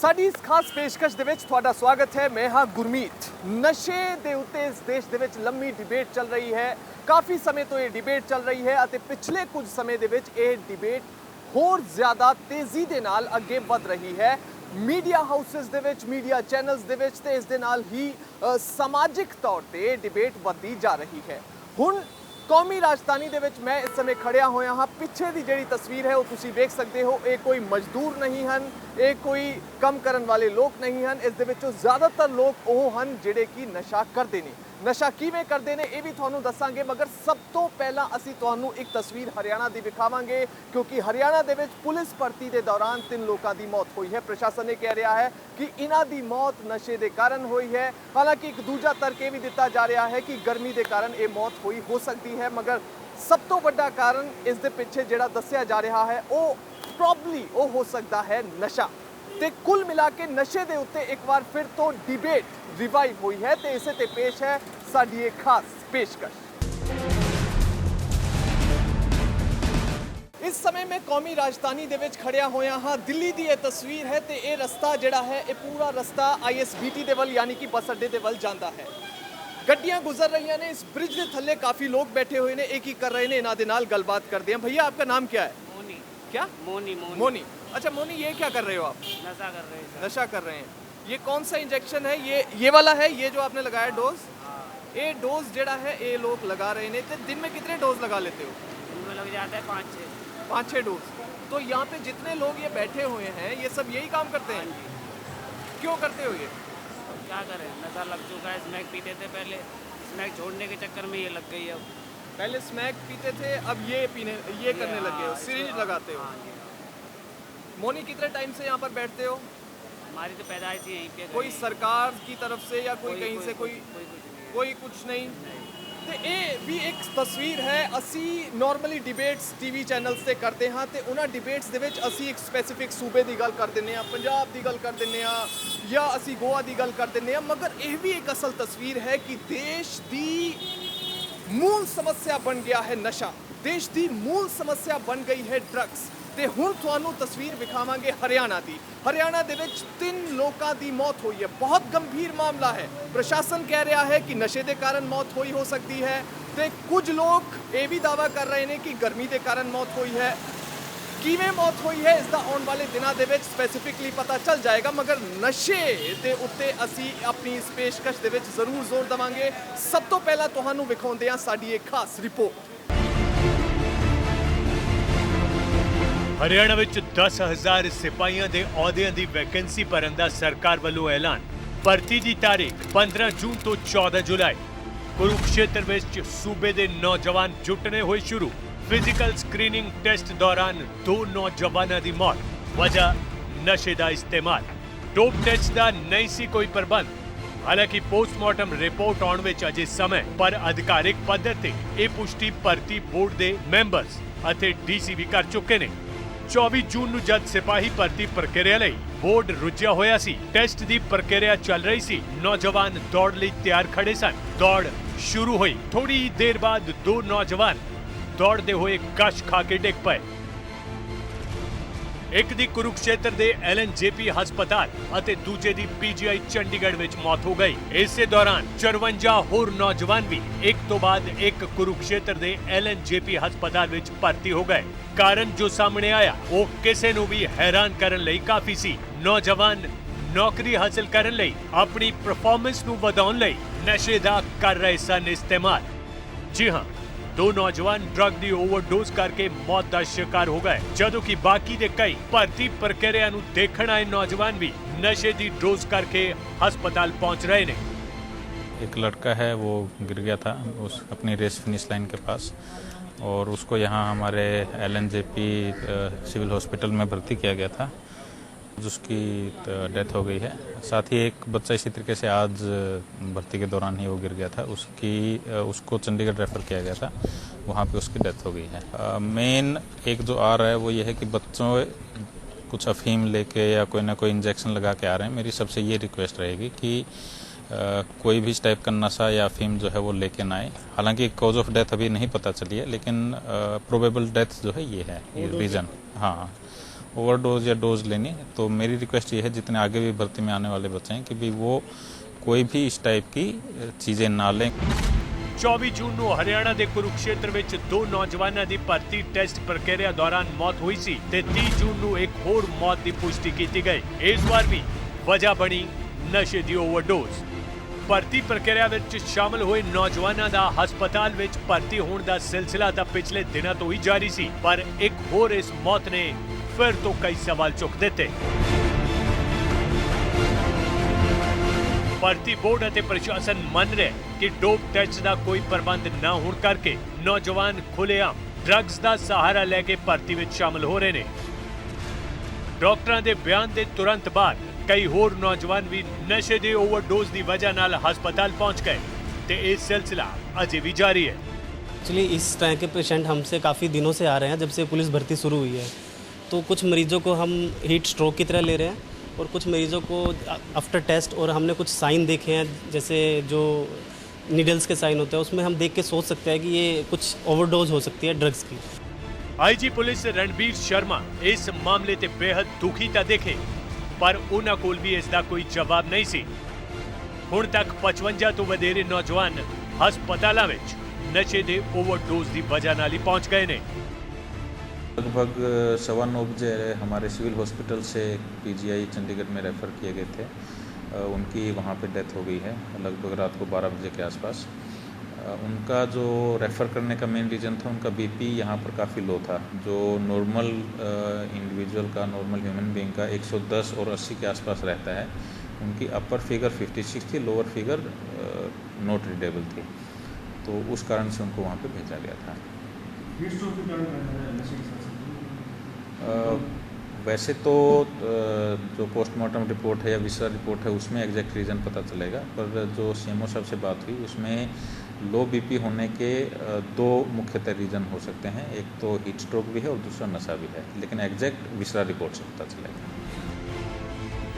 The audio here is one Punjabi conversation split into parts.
ਸਾਡੀ ਇਸ ਖਾਸ ਪੇਸ਼ਕਸ਼ ਦੇ ਵਿੱਚ ਤੁਹਾਡਾ ਸਵਾਗਤ ਹੈ। ਮੈਂ ਹਾਂ ਗੁਰਮੀਤ। ਨਸ਼ੇ ਦੇ ਉੱਤੇ ਇਸ ਦੇਸ਼ ਦੇ ਵਿੱਚ ਲੰਮੀ ਡਿਬੇਟ ਚੱਲ ਰਹੀ ਹੈ। ਕਾਫੀ ਸਮੇਂ ਤੋਂ ਇਹ ਡਿਬੇਟ ਚੱਲ ਰਹੀ ਹੈ ਅਤੇ ਪਿਛਲੇ ਕੁਝ ਸਮੇਂ ਦੇ ਵਿੱਚ ਇਹ ਡਿਬੇਟ ਹੋਰ ਜ਼ਿਆਦਾ ਤੇਜ਼ੀ ਦੇ ਨਾਲ ਅੱਗੇ ਵਧ ਰਹੀ ਹੈ। ਮੀਡੀਆ ਹਾਊਸਿਸ ਦੇ ਵਿੱਚ, ਮੀਡੀਆ ਚੈਨਲਸ ਦੇ ਵਿੱਚ ਤੇ ਇਸ ਦੇ ਨਾਲ ਹੀ ਸਮਾਜਿਕ ਤੌਰ ਤੇ ਡਿਬੇਟ ਵਧਦੀ ਜਾ ਰਹੀ ਹੈ। ਹੁਣ ਕੌਮੀ ਰਾਜਧਾਨੀ ਦੇ ਵਿੱਚ ਮੈਂ ਇਸ ਸਮੇਂ ਖੜਿਆ ਹੋਇਆ ਹਾਂ। ਪਿੱਛੇ ਦੀ ਜਿਹੜੀ ਤਸਵੀਰ ਹੈ ਉਹ ਤੁਸੀਂ ਵੇਖ ਸਕਦੇ ਹੋ। ਇਹ ਕੋਈ ਮਜ਼ਦੂਰ ਨਹੀਂ ਹਨ, ਇਹ ਕੋਈ ਕੰਮ ਕਰਨ ਵਾਲੇ ਲੋਕ ਨਹੀਂ ਹਨ। ਇਸ ਦੇ ਵਿੱਚੋਂ ਜ਼ਿਆਦਾਤਰ ਲੋਕ ਉਹ ਹਨ ਜਿਹੜੇ ਕਿ ਨਸ਼ਾ ਕਰਦੇ ਨੇ। ਨਸ਼ਾ ਕਿਵੇਂ ਕਰਦੇ ਨੇ ਇਹ ਵੀ ਤੁਹਾਨੂੰ ਦੱਸਾਂਗੇ, ਮਗਰ ਸਭ ਤੋਂ ਪਹਿਲਾਂ ਅਸੀਂ ਤੁਹਾਨੂੰ ਇੱਕ ਤਸਵੀਰ ਹਰਿਆਣਾ ਦੀ ਵਿਖਾਵਾਂਗੇ, ਕਿਉਂਕਿ ਹਰਿਆਣਾ ਦੇ ਵਿੱਚ ਪੁਲਿਸ ਭਰਤੀ ਦੇ ਦੌਰਾਨ 3 ਲੋਕਾਂ ਦੀ ਮੌਤ ਹੋਈ ਹੈ। ਪ੍ਰਸ਼ਾਸਨ ਇਹ ਕਹਿ ਰਿਹਾ ਹੈ ਕਿ ਇਹਨਾਂ ਦੀ ਮੌਤ ਨਸ਼ੇ ਦੇ ਕਾਰਨ ਹੋਈ ਹੈ। ਹਾਲਾਂਕਿ ਇੱਕ ਦੂਜਾ ਤਰਕ ਇਹ ਵੀ ਦਿੱਤਾ ਜਾ ਰਿਹਾ ਹੈ ਕਿ ਗਰਮੀ ਦੇ ਕਾਰਨ ਇਹ ਮੌਤ ਹੋਈ ਹੋ ਸਕਦੀ ਹੈ, ਮਗਰ ਸਭ ਤੋਂ ਵੱਡਾ ਕਾਰਨ ਇਸ ਦੇ ਪਿੱਛੇ ਜਿਹੜਾ ਦੱਸਿਆ ਜਾ ਰਿਹਾ ਹੈ ਉਹ ਪ੍ਰੋਬਬਲੀ ਉਹ ਹੋ ਸਕਦਾ ਹੈ ਨਸ਼ਾ। ਤੇ ਕੁੱਲ ਮਿਲਾ ਕੇ ਨਸ਼ੇ ਦੇ ਉੱਤੇ ਇੱਕ ਵਾਰ ਫਿਰ ਤੋਂ ਡਿਬੇਟ ਰਿਵਾਈਵ ਹੋਈ ਹੈ ਤੇ ਇਸੇ ਤੇ ਪੇਸ਼ ਹੈ ਸਾਡੀ ਇਹ ਖਾਸ ਪੇਸ਼ਕਸ਼। ਇਸ ਸਮੇਂ ਮੈਂ ਕੌਮੀ ਰਾਜਧਾਨੀ ਦੇ ਵਿੱਚ ਖੜਿਆ ਹੋਇਆ ਹਾਂ। ਦਿੱਲੀ ਦੀ ਇਹ ਤਸਵੀਰ ਹੈ ਤੇ ਇਹ ਰਸਤਾ ਜਿਹੜਾ ਹੈ ਇਹ ਪੂਰਾ ਰਸਤਾ ISBT ਦੇ ਵੱਲ ਯਾਨੀ ਕਿ ਬੱਸ ਅੱਡੇ ਦੇ ਵੱਲ ਜਾਂਦਾ ਹੈ। ਗੱਡੀਆਂ ਗੁਜ਼ਰ ਰਹੀਆਂ ਨੇ। ਇਸ ब्रिज ਦੇ ਥੱਲੇ ਕਾਫੀ ਲੋਕ बैठे हुए ने। एक ही कर रहे ने। इन्हां दे नाल गलबात करते हैं। भैया आपका नाम क्या है? मोनी। क्या? मोनी। मोनी। अच्छा मोनी, ये क्या कर रहे हो आप? नशा कर रहे हैं। नशा कर रहे हैं। ये कौन सा इंजेक्शन है? ये वाला है, ये जो आपने लगाया डोज? ये डोज जेड़ा है ये लोग लगा रहे हैं। तो दिन में कितने डोज लगा लेते हो? दिन में लग जाता है 5-6 डोज। तो यहाँ पे जितने लोग ये बैठे हुए हैं ये सब यही काम करते हैं? क्यों करते हो ये? क्या करें, नशा लग चुका है। स्मैक पीते थे पहले, स्मैक छोड़ने के चक्कर में ये लग गई अब। पहले स्मैक पीते थे, अब ये करने लगे हो, सिरिंज लगाते हो। मोनी कितने टाइम से यहाँ पर बैठते हो? हमारी तो पैदाइश ही यहीं पे। कोई सरकार की तरफ से या कोई कहीं से कोई कुछ नहीं? ਤੇ ਇਹ ਵੀ ਇੱਕ ਤਸਵੀਰ ਹੈ। ਅਸੀਂ ਨਾਰਮਲੀ ਡਿਬੇਟਸ ਟੀਵੀ ਚੈਨਲਸ ਤੇ ਕਰਦੇ ਹਾਂ ਤੇ ਉਹਨਾਂ ਡਿਬੇਟਸ ਦੇ ਵਿੱਚ ਅਸੀਂ ਇੱਕ ਸਪੈਸੀਫਿਕ ਸੂਬੇ ਦੀ ਗੱਲ ਕਰ ਦਿੰਦੇ ਹਾਂ, ਪੰਜਾਬ ਦੀ ਗੱਲ ਕਰ ਦਿੰਦੇ ਹਾਂ ਜਾਂ ਅਸੀਂ ਗੋਆ ਦੀ ਗੱਲ ਕਰ ਦਿੰਦੇ ਹਾਂ, ਮਗਰ ਇਹ ਵੀ ਇੱਕ ਅਸਲ ਤਸਵੀਰ ਹੈ ਕਿ ਦੇਸ਼ ਦੀ ਮੂਲ ਸਮੱਸਿਆ ਬਣ ਗਿਆ ਹੈ ਨਸ਼ਾ। ਦੇਸ਼ ਦੀ ਮੂਲ ਸਮੱਸਿਆ ਬਣ ਗਈ ਹੈ ਡਰੱਗਸ। ਤੇ ਹੁਣ ਤੁਹਾਨੂੰ ਤਸਵੀਰ ਵਿਖਾਵਾਂਗੇ ਹਰਿਆਣਾ ਦੀ। ਹਰਿਆਣਾ ਦੇ ਵਿੱਚ 3 ਲੋਕਾਂ ਦੀ ਮੌਤ ਹੋਈ ਹੈ। ਬਹੁਤ ਗੰਭੀਰ ਮਾਮਲਾ ਹੈ। ਪ੍ਰਸ਼ਾਸਨ ਕਹਿ ਰਿਹਾ ਹੈ ਕਿ ਨਸ਼ੇ ਦੇ ਕਾਰਨ ਮੌਤ ਹੋਈ ਹੋ ਸਕਦੀ ਹੈ ਤੇ ਕੁਝ ਲੋਕ ਇਹ ਵੀ ਦਾਅਵਾ ਕਰ ਰਹੇ ਨੇ ਕਿ ਗਰਮੀ ਦੇ ਕਾਰਨ ਮੌਤ ਹੋਈ ਹੈ। ਕਿਵੇਂ ਮੌਤ ਹੋਈ ਹੈ ਇਸ ਦਾ ਆਉਣ ਵਾਲੇ ਦਿਨਾਂ ਦੇ ਵਿੱਚ ਸਪੈਸੀਫਿਕਲੀ ਪਤਾ ਚੱਲ ਜਾਏਗਾ, ਮਗਰ ਨਸ਼ੇ ਦੇ ਉੱਤੇ ਅਸੀਂ ਆਪਣੀ ਇਸ ਪੇਸ਼ਕਸ਼ ਦੇ ਵਿੱਚ ਜ਼ਰੂਰ ਜ਼ੋਰ ਦੇਵਾਂਗੇ। ਸਭ ਤੋਂ ਪਹਿਲਾਂ ਤੁਹਾਨੂੰ ਵਿਖਾਉਂਦੇ ਹਾਂ ਸਾਡੀ ਇੱਕ ਖਾਸ ਰਿਪੋਰਟ। ਹਰਿਆਣਾ ਵਿੱਚ 10,000 ਸਿਪਾਹੀਆਂ ਦੇ ਅਹੁਦਿਆਂ ਦੀ ਵੈਕੈਂਸੀ ਭਰਨ ਦਾ ਸਰਕਾਰ ਵੱਲੋਂ ਐਲਾਨ। ਭਰਤੀ ਦੀ ਤਾਰੀਖ 15 ਜੂਨ ਤੋਂ 14 ਜੁਲਾਈ। ਕੁਰੂਕਸ਼ੇਤਰ ਵਿੱਚ ਸੂਬੇ ਦੇ ਨੌਜਵਾਨ ਜੁਟਣੇ ਹੋਏ ਸ਼ੁਰੂ। ਫਿਜ਼ੀਕਲ ਸਕਰੀਨਿੰਗ ਟੈਸਟ ਦੌਰਾਨ 2 ਨੌਜਵਾਨਾਂ ਦੀ ਮੌਤ। ਵਜ੍ਹਾ ਨਸ਼ੇ ਦਾ ਇਸਤੇਮਾਲ। ਡੋਪ ਟੈਸਟ ਦਾ ਨਹੀਂ ਸੀ ਕੋਈ ਪ੍ਰਬੰਧ। ਹਾਲਾਂਕਿ ਪੋਸਟਮਾਰਟਮ ਰਿਪੋਰਟ ਆਉਣ ਵਿੱਚ ਅਜੇ ਸਮਾਂ, ਪਰ ਅਧਿਕਾਰਿਕ ਪੱਧਰ ਤੇ ਇਹ ਪੁਸ਼ਟੀ ਭਰਤੀ ਬੋਰਡ ਦੇ ਮੈਂਬਰਸ ਅਤੇ DC ਵੀ ਕਰ ਚੁੱਕੇ ਨੇ। 24 ਜੂਨ ਨੂੰ ਜਦ ਸਿਪਾਹੀ ਭਰਤੀ ਪ੍ਰਕਿਰਿਆ ਲਈ ਬੋਰਡ ਰੁੱਝਿਆ ਹੋਇਆ ਸੀ, ਟੈਸਟ ਦੀ ਪ੍ਰਕਿਰਿਆ ਚੱਲ ਰਹੀ ਸੀ, ਨੌਜਵਾਨ ਦੌੜ ਲਈ ਤਿਆਰ ਖੜੇ ਸਨ। ਦੌੜ ਸ਼ੁਰੂ ਹੋਈ। ਥੋੜੀ ਦੇਰ ਬਾਅਦ 2 ਨੌਜਵਾਨ ਦੌੜਦੇ ਹੋਏ ਕਸ਼ ਖਾ ਕੇ ਡਿੱਗ ਪਏ। ਇੱਕ ਦੀ ਕੁਰੂਕਸ਼ੇਤਰ ਦੇ LNJP ਹਸਪਤਾਲ ਅਤੇ ਦੂਜੇ ਦੀ PGI ਚੰਡੀਗੜ੍ਹ ਵਿੱਚ ਮੌਤ ਹੋ ਗਈ। ਇਸੇ ਦੌਰਾਨ 54 ਹੋਰ ਨੌਜਵਾਨ ਵੀ ਇੱਕ ਤੋਂ ਬਾਅਦ ਇੱਕ ਕੁਰੂਕਸ਼ੇਤਰ ਦੇ LNJP ਹਸਪਤਾਲ ਵਿੱਚ ਭਰਤੀ ਹੋ ਗਏ। ਕਾਰਨ ਜੋ ਸਾਹਮਣੇ ਆਇਆ ਉਹ ਕਿਸੇ ਨੂੰ ਵੀ ਹੈਰਾਨ ਕਰਨ ਲਈ ਕਾਫੀ ਸੀ। ਨੌਜਵਾਨ ਨੌਕਰੀ ਹਾਸਲ ਕਰਨ ਲਈ, ਆਪਣੀ ਪਰਫਾਰਮੈਂਸ ਨੂੰ ਵਧਾਉਣ ਲਈ ਨਸ਼ੇ ਦਾ ਕਰ ਰਹੇ ਸਨ ਇਸਤੇਮਾਲ। ਜੀ ਹਾਂ, 2 ਨੌਜਵਾਨ ਡਰੱਗ ਦੀ ਓਵਰਡੋਜ਼ ਕਰਕੇ ਮੌਤ ਦਾ ਸ਼ਿਕਾਰ ਹੋ ਗਏ, ਜਦੋਂ ਕਿ ਬਾਕੀ ਦੇ ਕਈ ਭਰਤੀ ਪ੍ਰਕਿਰਿਆ ਨੂੰ ਦੇਖਣ ਆਏ ਨੌਜਵਾਨ ਵੀ ਨਸ਼ੇ ਦੀ ਡੋਜ਼ ਕਰਕੇ ਹਸਪਤਾਲ पहुंच रहे ने। एक लड़का है वो गिर गया था उस अपनी रेस फिनिश लाइन के पास और उसको यहाँ हमारे LNJP सिविल हॉस्पिटल में भर्ती किया गया था, जिसकी डेथ हो गई है। साथ ही एक बच्चा इसी तरीके से आज भर्ती के दौरान ही वो गिर गया था, उसको चंडीगढ़ रेफर किया गया था, वहाँ पे उसकी डेथ हो गई है। मेन एक जो आ रहा है वो ये है कि बच्चों कुछ अफीम लेके या कोई ना कोई इंजेक्शन लगा के आ रहे हैं। मेरी सबसे ये रिक्वेस्ट रहेगी कि कोई भी इस टाइप का नशा या अफीम जो है वो लेके ना आए। हालांकि कॉज ऑफ डेथ अभी नहीं पता चली है, लेकिन प्रोबेबल डेथ जो है ये है, ये रीज़न। हाँ, ओवरडोज या डोज लेनी। तो मेरी रिक्वेस्ट ये है जितने आगे भी भर्ती में आने वाले बच्चे हैं कि भी वो कोई भी इस टाइप की चीज़ें ना लें। 24 ਜੂਨ ਨੂੰ ਹਰਿਆਣਾ ਦੇ ਕੁਰੂਕਸ਼ੇਤਰ ਵਿੱਚ 2 ਨੌਜਵਾਨਾਂ ਦੀ ਭਰਤੀ ਟੈਸਟ ਪ੍ਰਕਿਰਿਆ ਦੌਰਾਨ ਮੌਤ ਹੋਈ ਸੀ ਤੇ 30 ਜੂਨ ਨੂੰ ਇੱਕ ਹੋਰ ਮੌਤ ਦੀ ਪੁਸ਼ਟੀ ਕੀਤੀ ਗਈ। ਇਸ ਵਾਰ ਵੀ ਵਜ੍ਹਾ ਬਣੀ ਨਸ਼ੇ ਦੀ ਓਵਰਡੋਜ਼। ਭਰਤੀ ਪ੍ਰਕਿਰਿਆ ਵਿੱਚ ਸ਼ਾਮਲ ਹੋਏ ਨੌਜਵਾਨਾਂ ਦਾ ਹਸਪਤਾਲ ਵਿੱਚ ਭਰਤੀ ਹੋਣ ਦਾ ਸਿਲਸਿਲਾ ਤਾਂ ਪਿਛਲੇ ਦਿਨਾਂ ਤੋਂ ਹੀ ਜਾਰੀ ਸੀ, ਪਰ ਇੱਕ ਹੋਰ ਇਸ ਮੌਤ ਨੇ ਫਿਰ ਤੋਂ ਕਈ ਸਵਾਲ ਚੁੱਕ ਦਿੱਤੇ। ਭਰਤੀ ਬੋਰਡ ਅਤੇ ਪ੍ਰਸ਼ਾਸਨ ਮੰਨ ਰਿਹਾ ਕਿ ਡੋਪ ਟੈਸਟ ਦਾ ਕੋਈ ਪ੍ਰਬੰਧ ਨਾ ਹੋਣ ਕਰਕੇ ਨੌਜਵਾਨ ਖੁੱਲ੍ਹੇਆਮ ਡਰੱਗਸ ਦਾ ਸਹਾਰਾ ਲੈ ਕੇ ਭਰਤੀ ਵਿੱਚ ਸ਼ਾਮਲ ਹੋ ਰਹੇ ਨੇ। ਡਾਕਟਰਾਂ ਦੇ ਬਿਆਨ ਦੇ ਤੁਰੰਤ ਬਾਅਦ ਕਈ ਹੋਰ ਨੌਜਵਾਨ ਵੀ ਨਸ਼ੇ ਦੇ ਓਵਰਡੋਜ਼ ਦੀ ਵਜ੍ਹਾ ਨਾਲ ਹਸਪਤਾਲ ਪਹੁੰਚ ਗਏ ਤੇ ਇਹ ਸਿਲਸਿਲਾ ਅਜੇ ਵੀ ਜਾਰੀ ਹੈ। एक्चुअली इस तरह के पेशेंट हमसे काफ़ी दिनों से आ रहे हैं, जब से पुलिस भर्ती शुरू हुई है। तो कुछ मरीज़ों को हम हीट स्ट्रोक की तरह ले रहे हैं और कुछ मरीज़ों को आफ्टर टेस्ट, और हमने कुछ साइन देखे हैं जैसे जो नीडल्स के साइन होते हैं, उसमें हम देख के सोच सकते हैं कि ये कुछ ओवरडोज हो सकती है ड्रग्स की। ਆਈਜੀ ਪੁਲਿਸ ਰਣਬੀਰ ਸ਼ਰਮਾ ਇਸ ਮਾਮਲੇ ਤੇ ਬੇहद ਦੁਖੀ ਤਾਂ ਦਿਖੇ, ਪਰ ਉਹਨਾਂ ਕੋਲ ਵੀ ਇਸ ਦਾ ਕੋਈ ਜਵਾਬ ਨਹੀਂ ਸੀ। ਹੁਣ ਤੱਕ 55 ਤੋਂ ਵਧੇਰੇ ਨੌਜਵਾਨ ਹਸਪਤਾਲਾਂ ਵਿੱਚ नशे दे ओवरडोज की वजह नाल ही पहुंच गए ने। लगभग 9:15 बजे हमारे सिविल हॉस्पिटल से पीजीआई चंडीगढ़ में रेफ़र किए गए थे। उनकी वहाँ पे डेथ हो गई है लगभग रात को 12 बजे के आसपास। उनका जो रेफ़र करने का मेन रीज़न था, उनका बीपी यहाँ पर काफ़ी लो था, जो नॉर्मल इंडिविजुअल का, नॉर्मल ह्यूमन बीइंग का 110 और 80 के आसपास रहता है। उनकी अपर फिगर 56 थी, लोअर फिगर नॉट रीडेबल थी, तो उस कारण से उनको वहाँ पे भेजा गया था। वैसे तो जो पोस्टमार्टम रिपोर्ट है या विसरा रिपोर्ट है उसमें एग्जैक्ट रीज़न पता चलेगा, पर जो सीएमओ साहब से बात हुई उसमें लो बीपी होने के 2 मुख्यतः रीज़न हो सकते हैं। एक तो हीट स्ट्रोक भी है और दूसरा नशा भी है, लेकिन एग्जैक्ट विसरा रिपोर्ट से पता चलेगा।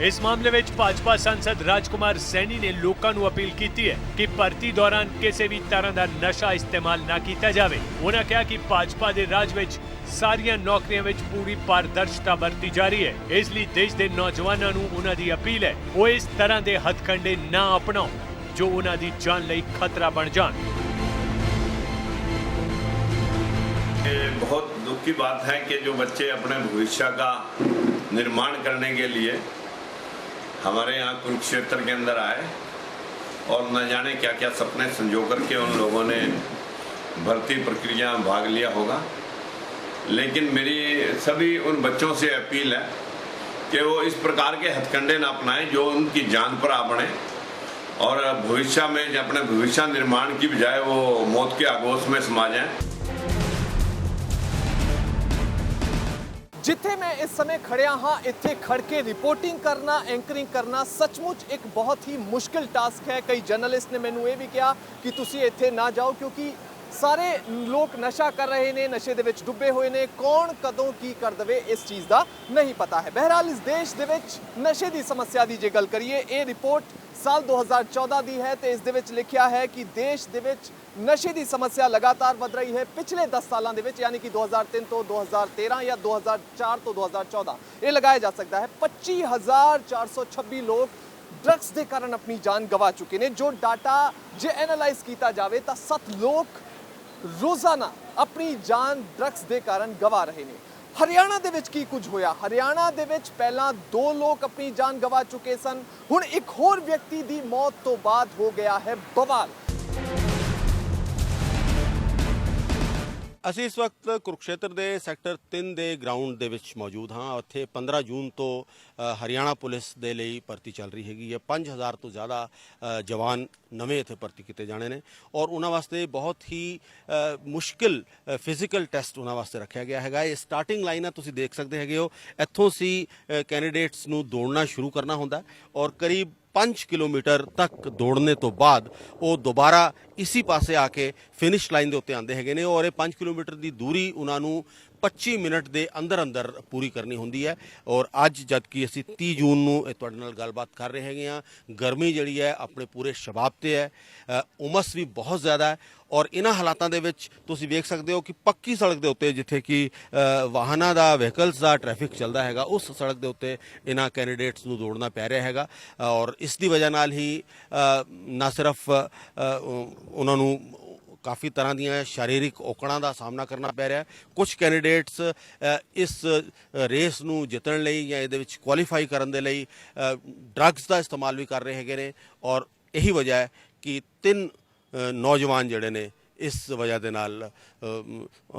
इस मामले में भाजपा सांसद राजकुमार सैनी ने लोगों को अपील की है कि भर्ती दौरान किसी भी तरह का नशा इस्तेमाल ना किया जाए। उन्होंने कहा कि भाजपा के राज में सारिया नौकरियों में पूरी पारदर्शिता बरती जा रही है, इसलिए देश के नौजवानों को उन्होंने अपील है वो इस तरह के हथकंडे ना अपनाओ जो उन्होंने जान लई खतरा बन जान। बहुत दुख की बात है कि जो बच्चे अपने भविष्य का निर्माण करने के लिए हमारे यहाँ कुरुक्षेत्र के अंदर आए और न जाने क्या क्या सपने संजो करके उन लोगों ने भर्ती प्रक्रिया में भाग लिया होगा। लेकिन मेरी सभी उन बच्चों से अपील है कि वो इस प्रकार के हथकंडे न अपनाएं जो उनकी जान पर आ बढ़े और भविष्य में अपने भविष्य निर्माण की बजाय वो मौत के आगोश में समा जाएं। जिथे मैं इस समय खड़िया हाँ, इत्थे खड़ के रिपोर्टिंग करना, एंकरिंग करना सचमुच एक बहुत ही मुश्किल टास्क है। कई जर्नलिस्ट ने मैनू ये भी कहा कि तुसी इत्थे ना जाओ क्योंकि सारे लोग नशा कर रहे ने, नशे दे विच डुबे हुए ने, कौन कदों की कर दवे इस चीज़ का नहीं पता है। बहरहाल इस देश दे विच नशे की समस्या की जे गल करिए, ये रिपोर्ट साल 2014 दी है तो इस दे विच लिखिया है कि देश दे विच नशे की समस्या लगातार बढ़ रही है। पिछले 10 सालों के यानी कि 2003 तो 2013 या 2004 तो 2014 ये लगाया जा सकता है 25,426 लोग ड्रग्स के कारण अपनी जान गवा चुके हैं। जो डाटा जे एनालाइज किया जाए तो 7 लोग रोजाना अपनी जान ड्रग्स के कारण गवा रहे हैं। हरियाणा दे विच की कुछ होया, हरियाणा दे विच पहला 2 लोग अपनी जान गवा चुके सन, हुण एक होर व्यक्ति की मौत तो बाद हो गया है बवाल। ਅਸੀਂ ਇਸ ਵਕਤ ਕੁਰੂਕਸ਼ੇਤਰ ਦੇ ਸੈਕਟਰ 3 ਦੇ ਗਰਾਊਂਡ ਦੇ ਵਿੱਚ ਮੌਜੂਦ ਹਾਂ। ਉੱਥੇ 15 ਜੂਨ ਤੋਂ ਹਰਿਆਣਾ ਪੁਲਿਸ ਦੇ ਲਈ ਭਰਤੀ ਚੱਲ ਰਹੀ ਹੈਗੀ ਹੈ। 5000 ਤੋਂ ਜ਼ਿਆਦਾ ਜਵਾਨ ਨਵੇਂ ਇੱਥੇ ਭਰਤੀ ਕੀਤੇ ਜਾਣੇ ਨੇ ਔਰ ਉਹਨਾਂ ਵਾਸਤੇ ਬਹੁਤ ਹੀ ਮੁਸ਼ਕਿਲ ਫਿਜ਼ੀਕਲ ਟੈਸਟ ਉਹਨਾਂ ਵਾਸਤੇ ਰੱਖਿਆ ਗਿਆ ਹੈਗਾ। ਇਹ ਸਟਾਰਟਿੰਗ ਲਾਈਨ ਆ, ਤੁਸੀਂ ਦੇਖ ਸਕਦੇ ਹੈਗੇ ਹੋ। ਇੱਥੋਂ ਸੀ ਕੈਂਡੀਡੇਟਸ ਨੂੰ ਦੌੜਨਾ ਸ਼ੁਰੂ ਕਰਨਾ ਹੁੰਦਾ ਔਰ ਕਰੀਬ 5 किलोमीटर तक दौड़ने तो बाद वो दोबारा इसी पासे आके फिनिश लाइन के उत्ते आते हैं और 5 किलोमीटर की दूरी उन्होंने 25 मिनट के अंदर अंदर पूरी करनी होंगी है। और अज जबकि असी 30 जून नूं तुहाडे नाल गलबात कर रहे हैं, गर्मी जिहड़ी है अपने पूरे शबाब ते है, उमस भी बहुत ज़्यादा है ਔਰ ਇਹਨਾਂ ਹਾਲਾਤਾਂ ਦੇ ਵਿੱਚ ਤੁਸੀਂ ਵੇਖ ਸਕਦੇ ਹੋ ਕਿ ਪੱਕੀ ਸੜਕ ਦੇ ਉੱਤੇ ਜਿੱਥੇ ਕਿ ਵਾਹਨਾਂ ਦਾ ਵਹੀਕਲਸ ਦਾ ਟ੍ਰੈਫਿਕ ਚੱਲਦਾ ਹੈਗਾ ਉਸ ਸੜਕ ਦੇ ਉੱਤੇ ਇਹਨਾਂ ਕੈਂਡੀਡੇਟਸ ਨੂੰ ਦੌੜਨਾ ਪੈ ਰਿਹਾ ਹੈਗਾ ਔਰ ਇਸ ਦੀ ਵਜ੍ਹਾ ਨਾਲ ਹੀ ਨਾ ਸਿਰਫ ਉਹਨਾਂ ਨੂੰ ਕਾਫੀ ਤਰ੍ਹਾਂ ਦੀਆਂ ਸ਼ਾਰੀਰਿਕ ਔਕੜਾਂ ਦਾ ਸਾਹਮਣਾ ਕਰਨਾ ਪੈ ਰਿਹਾ। ਕੁਝ ਕੈਂਡੀਡੇਟਸ ਇਸ ਰੇਸ ਨੂੰ ਜਿੱਤਣ ਲਈ ਜਾਂ ਇਹਦੇ ਵਿੱਚ ਕੁਆਲੀਫਾਈ ਕਰਨ ਦੇ ਲਈ ਡਰੱਗਸ ਦਾ ਇਸਤੇਮਾਲ ਵੀ ਕਰ ਰਹੇ ਹੈਗੇ ਨੇ ਔਰ ਇਹੀ ਵਜ੍ਹਾ ਹੈ ਕਿ 3 ਨੌਜਵਾਨ ਜਿਹੜੇ ਨੇ ਇਸ ਵਜ੍ਹਾ ਦੇ ਨਾਲ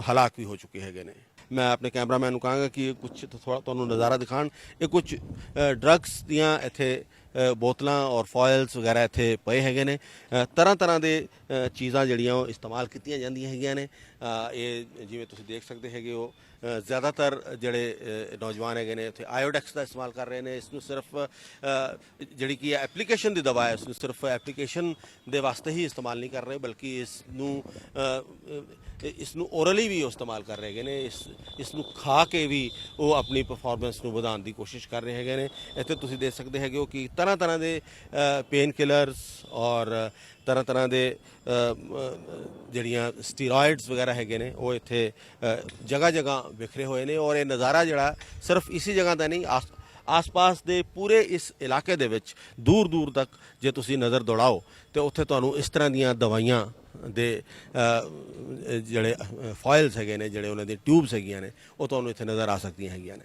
ਹਲਾਕ ਵੀ ਹੋ ਚੁੱਕੇ ਹੈਗੇ ਨੇ। ਮੈਂ ਆਪਣੇ ਕੈਮਰਾਮੈਨ ਨੂੰ ਕਹਾਂਗਾ ਕਿ ਕੁਝ ਥੋੜਾ ਤੁਹਾਨੂੰ ਨਜ਼ਾਰਾ ਦਿਖਾਣ। ਇਹ ਕੁਝ ਡਰੱਗਸ ਦੀਆਂ ਇੱਥੇ ਬੋਤਲਾਂ ਔਰ ਫੋਇਲਸ ਵਗੈਰਾ ਇੱਥੇ ਪਏ ਹੈਗੇ ਨੇ। ਤਰ੍ਹਾਂ ਤਰ੍ਹਾਂ ਦੇ ਚੀਜ਼ਾਂ ਜਿਹੜੀਆਂ ਉਹ ਇਸਤੇਮਾਲ ਕੀਤੀਆਂ ਜਾਂਦੀਆਂ ਹੈਗੀਆਂ ਨੇ। ਇਹ ਜਿਵੇਂ ਤੁਸੀਂ ਦੇਖ ਸਕਦੇ ਹੈਗੇ ਹੋ ਜ਼ਿਆਦਾਤਰ ਜਿਹੜੇ ਨੌਜਵਾਨ ਹੈਗੇ ਨੇ ਉੱਥੇ ਆਇਓਡੈਕਸ ਦਾ ਇਸਤੇਮਾਲ ਕਰ ਰਹੇ ਨੇ। ਇਸ ਨੂੰ ਸਿਰਫ ਜਿਹੜੀ ਕਿ ਐਪਲੀਕੇਸ਼ਨ ਦੀ ਦਵਾ ਹੈ ਉਸ ਨੂੰ ਸਿਰਫ ਐਪਲੀਕੇਸ਼ਨ ਦੇ ਵਾਸਤੇ ਹੀ ਇਸਤੇਮਾਲ ਨਹੀਂ ਕਰ ਰਹੇ ਬਲਕਿ ਇਸ ਨੂੰ ਓਰਲੀ ਵੀ ਇਸਤੇਮਾਲ ਕਰ ਰਹੇ ਹੈਗੇ ਨੇ। ਇਸ ਨੂੰ ਖਾ ਕੇ ਵੀ ਉਹ ਆਪਣੀ ਪਰਫਾਰਮੈਂਸ ਨੂੰ ਵਧਾਉਣ ਦੀ ਕੋਸ਼ਿਸ਼ ਕਰ ਰਹੇ ਹੈਗੇ ਨੇ। ਇੱਥੇ ਤੁਸੀਂ ਦੇਖ ਸਕਦੇ ਹੈਗੇ ਹੋ ਕਿ ਤਰ੍ਹਾਂ ਤਰ੍ਹਾਂ ਦੇ ਪੇਨ ਕਿਲਰਸ ਔਰ ਤਰ੍ਹਾਂ ਤਰ੍ਹਾਂ ਦੇ ਜਿਹੜੀਆਂ ਸਟੀਰੋਇਡਸ ਵਗੈਰਾ ਹੈਗੇ ਨੇ ਉਹ ਇੱਥੇ ਜਗ੍ਹਾ ਜਗ੍ਹਾ ਵਿਖਰੇ ਹੋਏ ਨੇ ਔਰ ਇਹ ਨਜ਼ਾਰਾ ਜਿਹੜਾ ਸਿਰਫ ਇसी ਜਗ੍ਹਾ ਦਾ ਨਹੀਂ ਆਸ-ਪਾਸ ਦੇ ਪੂਰੇ ਇਸ ਇਲਾਕੇ ਦੇ ਵਿੱਚ ਦੂਰ ਦੂਰ ਤੱਕ ਜੇ ਤੁਸੀਂ ਨਜ਼ਰ ਦੌੜਾਓ ਤੇ ਉੱਥੇ ਤੁਹਾਨੂੰ ਇਸ ਤਰ੍ਹਾਂ ਦੀਆਂ ਦਵਾਈਆਂ ਦੇ ਜਿਹੜੇ ਫੋਇਲਸ ਹੈਗੇ ਨੇ ਜਿਹੜੇ ਉਹਨਾਂ ਦੇ ਟਿਊਬਸ ਹੈਗੀਆਂ ਨੇ ਉਹ ਤੁਹਾਨੂੰ ਇੱਥੇ ਨਜ਼ਰ ਆ ਸਕਦੀਆਂ ਹੈਗੀਆਂ ਨੇ।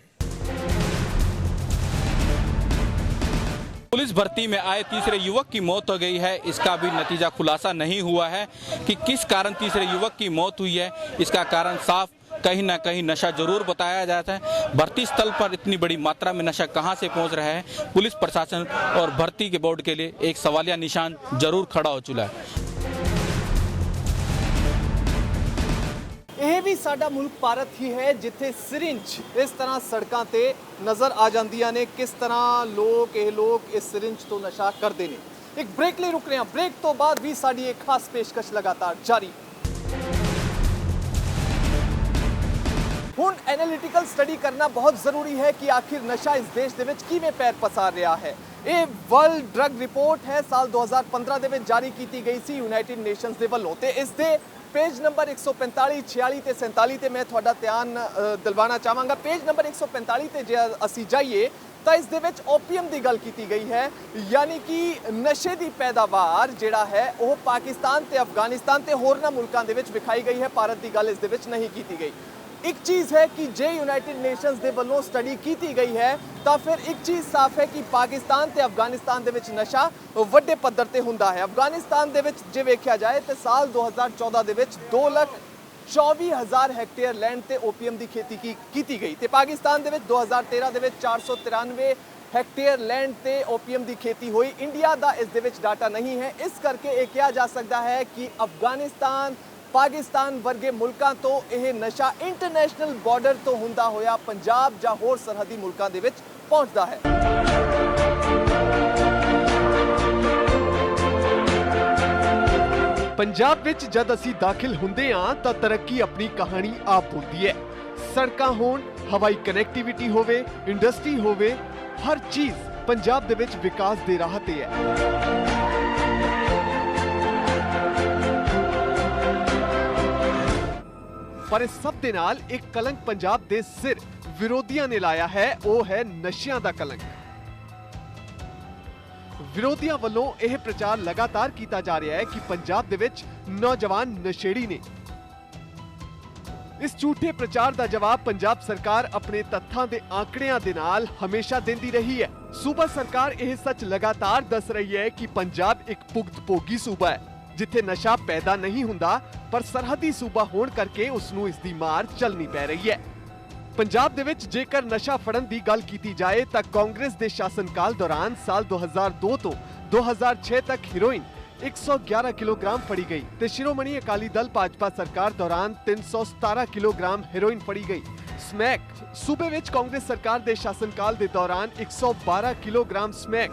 पुलिस भर्ती में आए तीसरे युवक की मौत हो गई है। इसका भी नतीजा खुलासा नहीं हुआ है कि किस कारण तीसरे युवक की मौत हुई है। इसका कारण साफ कहीं ना कहीं नशा जरूर बताया जाता है। भर्ती स्थल पर इतनी बड़ी मात्रा में नशा कहां से पहुंच रहा है, पुलिस प्रशासन और भर्ती के बोर्ड के लिए एक सवालिया निशान जरूर खड़ा हो चुका है। ਇਹ ਵੀ ਸਾਡਾ ਮੁਲਕ ਭਾਰਤ ਹੀ ਹੈ ਜਿੱਥੇ ਸਿਰਿੰਜ ਇਸ ਤਰ੍ਹਾਂ ਸੜਕਾਂ ਤੇ ਨਜ਼ਰ ਆ ਜਾਂਦੀਆਂ ਨੇ। ਕਿਸ ਤਰ੍ਹਾਂ ਇਹ ਲੋਕ ਇਸ ਸਿਰਿੰਜ ਤੋਂ ਨਸ਼ਾ ਕਰਦੇ ਨੇ। ਇੱਕ ਬ੍ਰੇਕ ਲਈ ਰੁਕ ਰਹੇ ਹਾਂ। ਬ੍ਰੇਕ ਤੋਂ ਬਾਅਦ ਵੀ ਸਾਡੀ ਇੱਕ ਖਾਸ ਪੇਸ਼ਕਸ਼ ਲਗਾਤਾਰ ਜਾਰੀ। ਹੁਣ ਐਨਾਲਿਟੀਕਲ ਸਟੱਡੀ ਕਰਨਾ ਬਹੁਤ ਜ਼ਰੂਰੀ ਹੈ ਕਿ ਆਖਿਰ ਨਸ਼ਾ ਇਸ ਦੇਸ਼ ਦੇ ਵਿੱਚ ਕਿਵੇਂ ਪੈਰ ਪਸਾਰ ਰਿਹਾ ਹੈ। ਇਹ ਵਰਲਡ ਡਰੱਗ ਰਿਪੋਰਟ ਹੈ ਸਾਲ 2015 ਦੇ ਵਿੱਚ ਜਾਰੀ ਕੀਤੀ ਗਈ ਸੀ ਯੂਨਾਈਟਿਡ ਨੇਸ਼ਨਸ ਦੇ ਵੱਲੋਂ ਤੇ ਇਸ ਦੇ पेज नंबर 145, 46 ਤੇ 47 ਤੇ ਮੈਂ ਤੁਹਾਡਾ ਧਿਆਨ ਦਿਲਵਾਣਾ ਚਾਹਾਂਗਾ। पेज नंबर 145 ਤੇ ਜੇ ਅਸੀਂ ਜਾਈਏ ਤਾਂ ਇਸ ਦੇ ਵਿੱਚ ਓਪੀਅਮ ਦੀ ਗੱਲ ਕੀਤੀ ਗਈ ਹੈ ਯਾਨੀ ਕਿ ਨਸ਼ੇ ਦੀ ਪੈਦਾਵਾਰ ਜਿਹੜਾ ਹੈ ਉਹ ਪਾਕਿਸਤਾਨ ਤੇ ਅਫਗਾਨਿਸਤਾਨ ਤੇ ਹੋਰਨਾਂ ਮੁਲਕਾਂ ਦੇ ਵਿੱਚ ਵਿਖਾਈ ਗਈ ਹੈ। ਭਾਰਤ ਦੀ ਗੱਲ ਇਸ ਦੇ ਵਿੱਚ ਨਹੀਂ ਕੀਤੀ ਗਈ। ਇੱਕ ਚੀਜ਼ ਹੈ ਕਿ ਜੇ ਯੂਨਾਈਟਿਡ ਨੇਸ਼ਨਸ ਦੇ ਵੱਲੋਂ ਸਟੱਡੀ ਕੀਤੀ ਗਈ ਹੈ ਤਾਂ ਫਿਰ ਇੱਕ ਚੀਜ਼ ਸਾਫ਼ ਹੈ ਕਿ ਪਾਕਿਸਤਾਨ ਤੇ ਅਫਗਾਨਿਸਤਾਨ ਦੇ ਵਿੱਚ ਨਸ਼ਾ ਵੱਡੇ ਪੱਧਰ ਤੇ ਹੁੰਦਾ ਹੈ। ਅਫਗਾਨਿਸਤਾਨ ਦੇ ਵਿੱਚ ਜੇ ਵੇਖਿਆ ਜਾਏ ਤੇ ਸਾਲ 2014 ਦੇ ਵਿੱਚ 2,24,000 ਹੈਕਟੇਅਰ ਲੈਂਡ ਤੇ ਓਪੀਅਮ ਦੀ ਖੇਤੀ ਕੀਤੀ ਗਈ ਤੇ ਪਾਕਿਸਤਾਨ ਦੇ ਵਿੱਚ 2013 ਦੇ ਵਿੱਚ 493 ਹੈਕਟੇਅਰ ਲੈਂਡ ਤੇ ਓਪੀਅਮ ਦੀ ਖੇਤੀ ਹੋਈ। ਇੰਡੀਆ ਦਾ ਇਸ ਦੇ ਵਿੱਚ ਡਾਟਾ ਨਹੀਂ ਹੈ। ਇਸ ਕਰਕੇ ਇਹ ਕਿਹਾ ਜਾ ਸਕਦਾ ਹੈ ਕਿ ਅਫਗਾਨਿਸਤਾਨ ਪਾਕਿਸਤਾਨ ਵਰਗੇ ਮੁਲਕਾਂ ਤੋਂ ਇਹ ਨਸ਼ਾ ਇੰਟਰਨੈਸ਼ਨਲ ਬਾਰਡਰ ਤੋਂ ਹੁੰਦਾ ਹੋਇਆ ਪੰਜਾਬ ਜਾਂ ਹੋਰ ਸਰਹੱਦੀ ਮੁਲਕਾਂ ਦੇ ਵਿੱਚ ਪਹੁੰਚਦਾ ਹੈ। ਪੰਜਾਬ ਵਿੱਚ ਜਦ ਅਸੀਂ ਦਾਖਲ ਹੁੰਦੇ ਹਾਂ ਤਾਂ ਤਰੱਕੀ ਆਪਣੀ ਕਹਾਣੀ ਆਪ ਬੋਲਦੀ ਹੈ। ਸੜਕਾਂ ਹੋਣ, ਹਵਾਈ ਕਨੈਕਟੀਵਿਟੀ ਹੋਵੇ, ਇੰਡਸਟਰੀ ਹੋਵੇ, ਹਰ ਚੀਜ਼ ਪੰਜਾਬ ਦੇ ਵਿੱਚ ਵਿਕਾਸ ਦੇ ਰਾਹ ਤੇ ਹੈ। ਪਰ ਇਸ ਸਭ ਦੇ ਨਾਲ ਇੱਕ ਕਲੰਕ ਪੰਜਾਬ ਦੇ ਸਿਰ ਵਿਰੋਧੀਆਂ ਨੇ ਲਾਇਆ ਹੈ, ਉਹ ਹੈ ਨਸ਼ਿਆਂ ਦਾ ਕਲੰਕ। ਵਿਰੋਧੀਆਂ ਵੱਲੋਂ ਇਹ ਪ੍ਰਚਾਰ ਲਗਾਤਾਰ ਕੀਤਾ ਜਾ ਰਿਹਾ ਹੈ ਕਿ ਪੰਜਾਬ ਦੇ ਵਿੱਚ ਨੌਜਵਾਨ ਨਸ਼ੇੜੀ ਨੇ। ਇਸ ਝੂਠੇ ਪ੍ਰਚਾਰ ਦਾ ਜਵਾਬ ਪੰਜਾਬ ਸਰਕਾਰ ਆਪਣੇ ਤੱਥਾਂ ਦੇ ਆંકੜਿਆਂ ਦੇ ਨਾਲ ਹਮੇਸ਼ਾ ਦਿੰਦੀ ਰਹੀ ਹੈ। ਸੂਬਾ ਸਰਕਾਰ ਇਹ ਸੱਚ ਲਗਾਤਾਰ ਦੱਸ ਰਹੀ ਹੈ ਕਿ ਪੰਜਾਬ ਇੱਕ ਭੁਗਤਭੋਗੀ ਸੂਬਾ ਹੈ ਜਿੱਥੇ ਨਸ਼ਾ ਪੈਦਾ ਨਹੀਂ ਹੁੰਦਾ ਪਰ ਸਰਹੱਦੀ ਸੂਬਾ ਹੋਣ ਕਰਕੇ ਉਸ ਨੂੰ ਇਸ ਦੀ ਮਾਰ ਚੱਲਣੀ ਪੈ ਰਹੀ ਹੈ। ਪੰਜਾਬ ਦੇ ਵਿੱਚ ਜੇਕਰ ਨਸ਼ਾ ਫੜਨ ਦੀ ਗੱਲ ਕੀਤੀ ਜਾਏ ਤਾਂ ਕਾਂਗਰਸ ਦੇ ਸ਼ਾਸਨਕਾਲ ਦੌਰਾਨ ਸਾਲ 2002 ਤੋਂ 2006 ਤੱਕ ਹੀਰੋਇਨ 111 ਕਿਲੋਗ੍ਰਾਮ ਫੜੀ ਗਈ ਤੇ ਸ਼੍ਰੋਮਣੀ ਅਕਾਲੀ ਦਲ ਭਾਜਪਾ ਸਰਕਾਰ ਦੌਰਾਨ 317 ਕਿਲੋਗ੍ਰਾਮ ਹੈਰੋਇਨ ਫੜੀ ਗਈ। ਸਮੈਕ ਸੂਬੇ ਵਿੱਚ ਕਾਂਗਰਸ ਸਰਕਾਰ ਦੇ ਸ਼ਾਸਨਕਾਲ ਦੇ ਦੌਰਾਨ 112 ਕਿਲੋਗ੍ਰਾਮ ਸਮੈਕ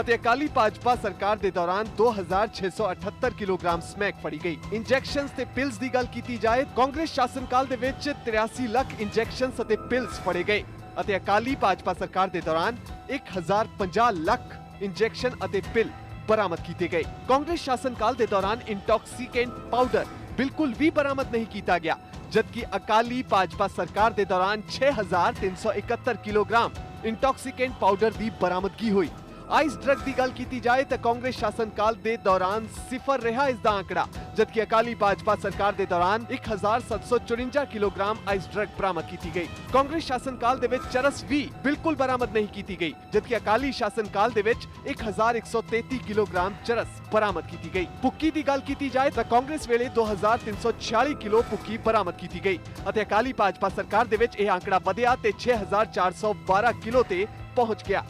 ਅਤੇ ਅਕਾਲੀ ਭਾਜਪਾ ਸਰਕਾਰ ਦੇ ਦੌਰਾਨ 2678 ਕਿਲੋਗ੍ਰਾਮ ਸਮੈਕ ਫੜੀ ਗਈ। ਇੰਜੈਕਸ਼ਨਸ ਤੇ ਪਿਲਸ ਦੀ ਗੱਲ ਕੀਤੀ ਜਾਏ ਕਾਂਗਰਸ ਸ਼ਾਸਨਕਾਲ ਦੇ ਵਿੱਚ 83 ਲੱਖ ਇੰਜੈਕਸ਼ਨਸ ਅਤੇ ਪਿਲਸ ਫੜੇ ਗਏ ਅਤੇ ਅਕਾਲੀ ਭਾਜਪਾ ਸਰਕਾਰ ਦੇ ਦੌਰਾਨ 1050 ਲੱਖ ਇੰਜੈਕਸ਼ਨ ਅਤੇ ਪਿਲ ਬਰਾਮਦ ਕੀਤੇ ਗਏ। ਕਾਂਗਰਸ ਸ਼ਾਸਨਕਾਲ ਦੇ ਦੌਰਾਨ ਇੰਟੌਕਸੀਕੈਂਟ ਪਾਊਡਰ ਬਿਲਕੁਲ ਵੀ ਬਰਾਮਦ ਨਹੀਂ ਕੀਤਾ ਗਿਆ, जबकि अकाली भाजपा सरकार के दौरान 6371 किलोग्राम इंटॉक्सीकेंट पाउडर की बरामदगी हुई। आइस ड्रग की गल की जाए तो कांग्रेस शासनकाल के दौरान 0 रहा इसका आंकड़ा, जबकि अकाली भाजपा सरकार के दौरान 1754 किलोग्राम आइस ड्रग बरामद की गई। कांग्रेस शासनकाल दे विच चरस भी बिल्कुल बरामद नहीं की गई, जबकि अकाली शासनकाल दे विच 1133 किलोग्राम चरस बरामद की गई। भुक्की की गल की जाए तो कांग्रेस वेले 2346 किलो भुक्की बरामद की गई और अकाली भाजपा सरकार दे विच यह आंकड़ा वधिया ते 6412 किलो ते पहुंच गया।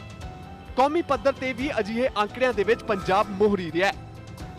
कौमी पद्धर ते भी अजिहे आंकड़ियां दे विच पंजाब मोहरी रहा है,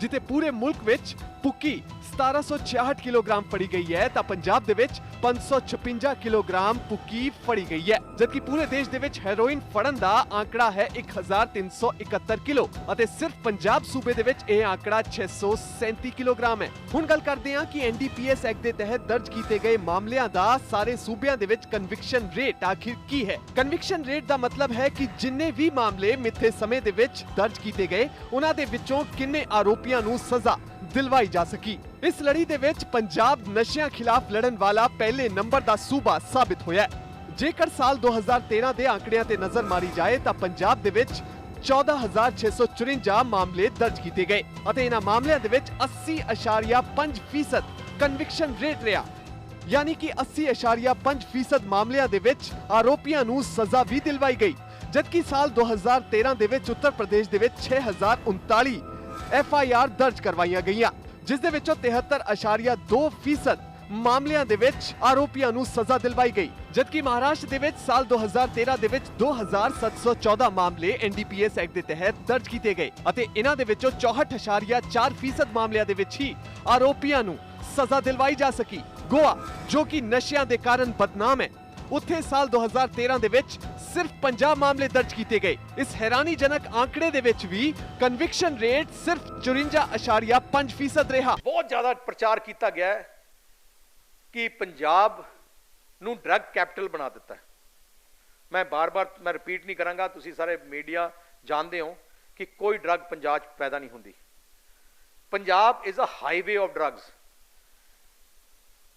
जिथे पूरे मुल्क विच भुक्की 1766 किलोग्राम फड़ी गई है तो पंजाब दे विच 556 किलोग्राम भुक्की फड़ी गई है, जबकि पूरे देश दे विच हेरोइन फड़न दा आंकड़ा है 1371 किलो और सिर्फ पंजाब सूबे दे विच यह आंकड़ा 637 किलोग्राम है। हुण गल करदे हां कि NDPS एक्ट दे तहत दर्ज कीते गए मामलिਆਂ ਦਾ ਸਾਰੇ ਸੂਬਿਆਂ ਦੇ ਵਿੱਚ ਕਨਵਿਕਸ਼ਨ ਰੇਟ ਆਖਿਰ ਕੀ ਹੈ। ਕਨਵਿਕਸ਼ਨ ਰੇਟ ਦਾ ਮਤਲਬ ਹੈ ਕਿ ਜਿੰਨੇ ਵੀ ਮਾਮਲੇ ਮਿੱਥੇ ਸਮੇਂ ਦੇ ਵਿੱਚ ਦਰਜ ਕੀਤੇ ਗਏ ਉਹਨਾਂ ਦੇ ਵਿੱਚੋਂ ਕਿੰਨੇ ਆਰੋਪੀਆਂ ਨੂੰ ਸਜ਼ਾ दिलवाई जा सकी। इस लड़ी दे विच पंजाब नशियां खिलाफ लड़न वाला पहले नंबर दा सूबा साबित होया है। जेकर साल 2013 दे आंकड़ियां ते नजर मारी जाए तो पंजाब दे विच 14654 मामले दर्ज किए गए और इन्हां मामलिਆਂ दे विच 80.5% कन्विक्शन रेट रहा, यानी कि 80.5% मामलिਆਂ दे विच आरोपियां नूं सजा भी दिलवाई गई, जबकि साल 2013 दे विच उत्तर प्रदेश दे विच 6039 FIR दर्ज करवाईयां गईयां, जिस दे विचों 73.2% मामलिਆਂ ਦੇ ਵਿੱਚ ਆਰੋਪੀਆਂ ਨੂੰ ਸਜ਼ਾ ਦਿਲਵਾਈ ਗਈ, ਜਦਕਿ ਮਹਾਰਾਸ਼ਟਰ ਦੇ ਵਿੱਚ ਸਾਲ 2013 ਦੇ ਵਿੱਚ 2714 ਮਾਮਲੇ NDPS ਐਕਟ ਦੇ ਤਹਿਤ ਦਰਜ ਕੀਤੇ ਗਏ ਅਤੇ ਇਹਨਾਂ ਦੇ ਵਿੱਚੋਂ 64.4% ਮਾਮਲਿਆਂ ਦੇ ਵਿੱਚ ਹੀ ਆਰੋਪੀਆਂ ਨੂੰ ਸਜ਼ਾ ਦਿਲਵਾਈ ਜਾ ਸਕੀ। ਗੋਆ ਜੋ ਕਿ ਨਸ਼ਿਆਂ ਦੇ ਕਾਰਨ ਬਦਨਾਮ ਹੈ, ਉੱਥੇ ਸਾਲ 2013 ਦੇ ਵਿੱਚ सिर्फ 50 मामले दर्ज किए गए। इस हैरानीजनक आंकड़े दे विच भी कन्विक्शन रेट सिर्फ 54.5% रहा। बहुत ज्यादा प्रचार किया गया है कि पंजाब नूं ड्रग कैपिटल बना दिता है। मैं बार बार मैं रिपीट नहीं करांगा, तुसी सारे मीडिया जानते हो कि कोई ड्रग पंजाब पैदा नहीं होंदी। Punjab is a highway of drugs.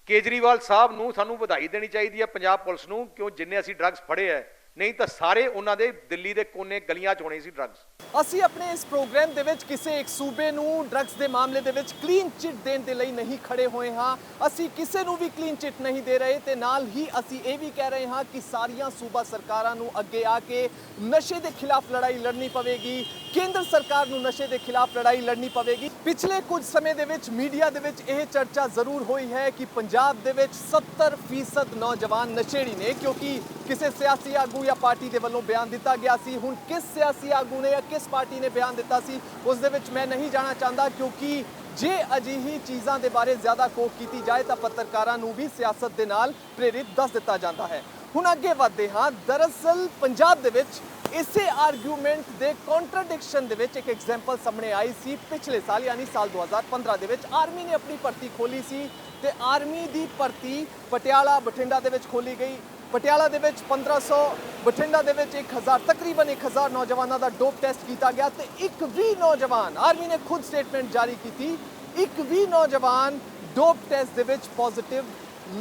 Kejriwal साहब नूं सानूं ਵਧਾਈ देनी चाहिए है पंजाब पुलिस नूं, क्यों जिन्ने असीं ड्रग्स फड़े है, नहीं तो सारे उन्होंने दिल्ली के कोने गलियां च होने सी ड्रग्स। ਅਸੀਂ ਆਪਣੇ ਇਸ ਪ੍ਰੋਗਰਾਮ ਦੇ ਵਿੱਚ ਕਿਸੇ ਇੱਕ ਸੂਬੇ ਨੂੰ ਡਰੱਗਸ ਦੇ ਮਾਮਲੇ ਦੇ ਵਿੱਚ ਕਲੀਨ ਚਿੱਟ ਦੇਣ ਦੇ ਲਈ ਨਹੀਂ ਖੜੇ ਹੋਏ ਹਾਂ। ਅਸੀਂ ਕਿਸੇ ਨੂੰ ਵੀ ਕਲੀਨ ਚਿੱਟ ਨਹੀਂ ਦੇ ਰਹੇ ਤੇ ਨਾਲ ਹੀ ਅਸੀਂ ਇਹ ਵੀ ਕਹਿ ਰਹੇ ਹਾਂ ਕਿ ਸਾਰੀਆਂ ਸੂਬਾ ਸਰਕਾਰਾਂ ਨੂੰ ਅੱਗੇ ਆ ਕੇ ਨਸ਼ੇ ਦੇ ਖਿਲਾਫ ਲੜਾਈ ਲੜਨੀ ਪਵੇਗੀ। ਕੇਂਦਰ ਸਰਕਾਰ ਨੂੰ ਨਸ਼ੇ ਦੇ ਖਿਲਾਫ ਲੜਾਈ ਲੜਨੀ ਪਵੇਗੀ। ਪਿਛਲੇ ਕੁਝ ਸਮੇਂ ਦੇ ਵਿੱਚ ਮੀਡੀਆ ਦੇ ਵਿੱਚ ਇਹ ਚਰਚਾ ਜ਼ਰੂਰ ਹੋਈ ਹੈ ਕਿ ਪੰਜਾਬ ਦੇ ਵਿੱਚ 70% ਨੌਜਵਾਨ ਨਸ਼ੇੜੀ ਨੇ, ਕਿਉਂਕਿ ਕਿਸੇ ਸਿਆਸੀ ਆਗੂ ਜਾਂ ਪਾਰਟੀ ਦੇ ਵੱਲੋਂ ਬਿਆਨ ਦਿੱਤਾ ਗਿਆ ਸੀ। ਹੁਣ ਕਿਸ ਸਿਆਸੀ ਆਗੂ ਨੇ ਜਾਂ ਕਿਸ ਪਾਰਟੀ ਨੇ ਬਿਆਨ ਦਿੱਤਾ ਸੀ ਉਸ ਦੇ ਵਿੱਚ ਮੈਂ ਨਹੀਂ ਜਾਣਾ ਚਾਹੁੰਦਾ, ਕਿਉਂਕਿ ਜੇ ਅਜਿਹੀ ਚੀਜ਼ਾਂ ਦੇ ਬਾਰੇ ਜ਼ਿਆਦਾ ਕੋਕ ਕੀਤੀ ਜਾਏ ਤਾਂ ਪੱਤਰਕਾਰਾਂ ਨੂੰ ਵੀ ਸਿਆਸਤ ਦੇ ਨਾਲ ਪ੍ਰੇਰਿਤ ਦੱਸ ਦਿੱਤਾ ਜਾਂਦਾ ਹੈ। ਹੁਣ ਅੱਗੇ ਵਧਦੇ ਹਾਂ। ਦਰਅਸਲ ਪੰਜਾਬ ਦੇ ਵਿੱਚ ਇਸੇ ਆਰਗੂਮੈਂਟ ਦੇ ਕੰਟਰਡਿਕਸ਼ਨ ਦੇ ਵਿੱਚ ਇੱਕ ਐਗਜ਼ਾਮਪਲ ਸਾਹਮਣੇ ਆਈ ਸੀ ਪਿਛਲੇ ਸਾਲ, ਯਾਨੀ ਸਾਲ 2015 ਦੇ ਵਿੱਚ ਆਰਮੀ ਨੇ ਆਪਣੀ ਭਰਤੀ ਖੋਲੀ ਸੀ ਤੇ ਆਰਮੀ ਦੀ ਭਰਤੀ ਪਟਿਆਲਾ ਬਠਿੰਡਾ ਦੇ ਵਿੱਚ ਖੋਲੀ ਗਈ। ਪਟਿਆਲਾ ਦੇ ਵਿੱਚ 1500, ਬਠਿੰਡਾ ਦੇ ਵਿੱਚ 1000, ਤਕਰੀਬਨ 1000 ਨੌਜਵਾਨਾਂ ਦਾ ਡੋਪ ਟੈਸਟ ਕੀਤਾ ਗਿਆ ਤੇ ਇੱਕ ਵੀ ਨੌਜਵਾਨ, ਆਰਮੀ ਨੇ ਖੁਦ ਸਟੇਟਮੈਂਟ ਜਾਰੀ ਕੀਤੀ, ਇੱਕ ਵੀ ਨੌਜਵਾਨ ਡੋਪ ਟੈਸਟ ਦੇ ਵਿੱਚ ਪੋਜ਼ਿਟਿਵ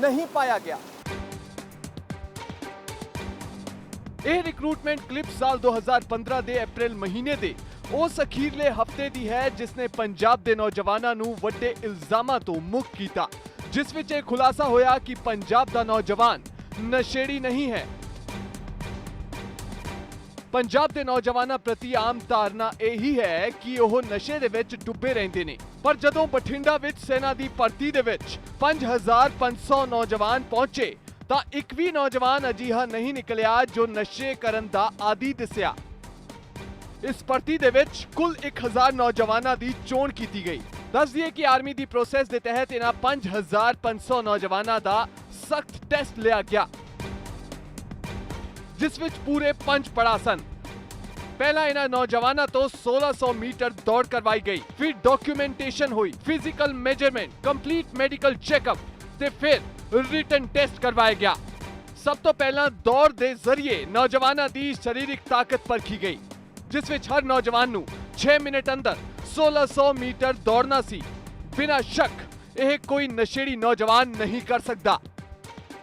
ਨਹੀਂ ਪਾਇਆ ਗਿਆ। ਇਹ ਰਿਕਰੂਟਮੈਂਟ ਕਲਿੱਪ ਸਾਲ 2015 ਦੇ ਅਪ੍ਰੈਲ ਮਹੀਨੇ ਦੇ ਉਸ ਅਖੀਰਲੇ ਹਫਤੇ ਦੀ ਹੈ ਜਿਸ ਨੇ ਪੰਜਾਬ ਦੇ ਨੌਜਵਾਨਾਂ ਨੂੰ ਵੱਡੇ ਇਲਜ਼ਾਮਾਂ ਤੋਂ ਮੁਕਤ ਕੀਤਾ, ਜਿਸ ਵਿੱਚ ਇਹ ਖੁਲਾਸਾ ਹੋਇਆ ਕਿ ਪੰਜਾਬ ਦਾ ਨੌਜਵਾਨ ਨਸ਼ੇੜੀ ਨਹੀਂ ਹੈ। ਪੰਜਾਬ ਦੇ ਨੌਜਵਾਨਾਂ ਪ੍ਰਤੀ ਆਮ ਧਾਰਨਾ ਇਹੀ ਹੈ ਕਿ ਉਹ ਨਸ਼ੇ ਦੇ ਵਿੱਚ ਡੁੱਬੇ ਰਹਿੰਦੇ ਨੇ, ਪਰ ਜਦੋਂ ਬਠਿੰਡਾ ਵਿੱਚ ਸੈਨਾ ਦੀ ਭਰਤੀ ਦੇ ਵਿੱਚ 5500 ਨੌਜਵਾਨ ਪਹੁੰਚੇ ਤਾਂ ਇੱਕ ਵੀ ਨੌਜਵਾਨ ਅਜਿਹਾ ਨਹੀਂ ਨਿਕਲਿਆ ਜੋ ਨਸ਼ੇ ਕਰਨ ਦਾ ਆਦੀ ਦਿਸਿਆ। ਇਸ ਭਰਤੀ ਦੇ ਵਿੱਚ ਕੁੱਲ 1000 ਨੌਜਵਾਨਾਂ ਦੀ ਚੋਣ ਕੀਤੀ ਗਈ। ਦੱਸ ਦਈਏ ਕਿ ਆਰਮੀ ਦੀ ਪ੍ਰੋਸੈਸ ਦੇ ਤਹਿਤ ਇਹਨਾਂ 5500 ਨੌਜਵਾਨਾਂ ਦਾ ਸਖਤ ਟੈਸਟ ਲਿਆ ਗਿਆ, ਜਿਸ ਵਿੱਚ ਪੂਰੇ 5 ਪੜਾਅ ਸਨ। ਪਹਿਲਾਂ ਇਹਨਾਂ ਨੌਜਵਾਨਾਂ ਤੋਂ 1600 ਮੀਟਰ ਦੌੜ ਕਰਵਾਈ ਗਈ, ਫਿਰ ਡਾਕੂਮੈਂਟੇਸ਼ਨ ਹੋਈ, physical measurement, complete medical checkup ਤੇ ਫਿਰ ਰਿਟਨ ਟੈਸਟ ਕਰਵਾਇਆ ਗਿਆ। ਸਭ ਤੋਂ ਪਹਿਲਾਂ ਦੌੜ ਦੇ ਜ਼ਰੀਏ ਨੌਜਵਾਨਾਂ ਦੀ ਸਰੀਰਕ ਤਾਕਤ ਪਰਖੀ ਗਈ, ਜਿਸ ਵਿੱਚ ਹਰ ਨੌਜਵਾਨ ਨੂੰ 6 ਮਿੰਟ ਅੰਦਰ 1600 ਮੀਟਰ ਦੌੜਨਾ ਸੀ। ਬਿਨਾਂ ਸ਼ੱਕ ਇਹ ਕੋਈ ਨਸ਼ੇੜੀ ਨੌਜਵਾਨ ਨਹੀਂ ਕਰ ਸਕਦਾ।